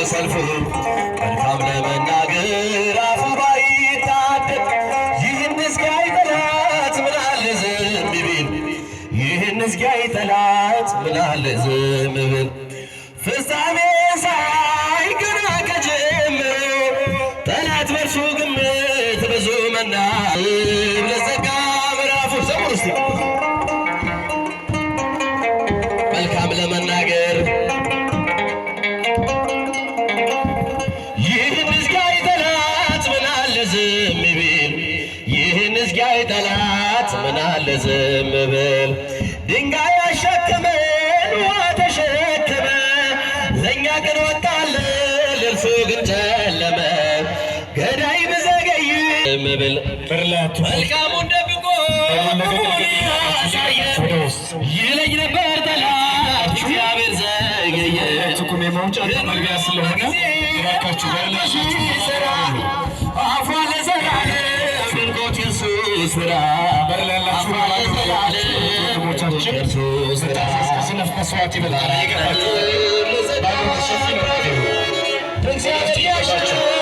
ሰልፉ መልካም ለመናገር አፉ ባይታደቅ ይህን እስኪያይ ጠላት ምናለ ዝም ቢል ይህን እስኪያይ ጠላት ምናለ ዝም ቢል ፍጻሜ ሳይ ገና ከጀመረው ጠላት በርሱ ግምት ብዙ መና ለዘጋ ምዕራፉ ዘምሩ እስቲ መልካም ለመናገር ይህን እስኪያይ ጠላት ምናለ ዝም ቢል ይህን እስኪያይ ጠላት ምናለ ዝም ቢል ድንጋይ አሸክመን ውሃ ተሸክመ ለእኛ ግን ወጣልን እርሱ ግን ጨለመ ገዳይ ብዘገይ ዝም ብል መልካሙን ደብቆ ያሳየ ይለኝ ነበር ጠላት እግዚአብሔር ዘገየ ትኩም የመውጫ መግቢያ ስለሆነ እባካችሁ ስራ አፏ ለዘላለም ድንቆት የሱ ስራ በርላላችሁ ወንድሞቻችን ስነፍ መስዋዕት ይበላል። እግዚአብሔር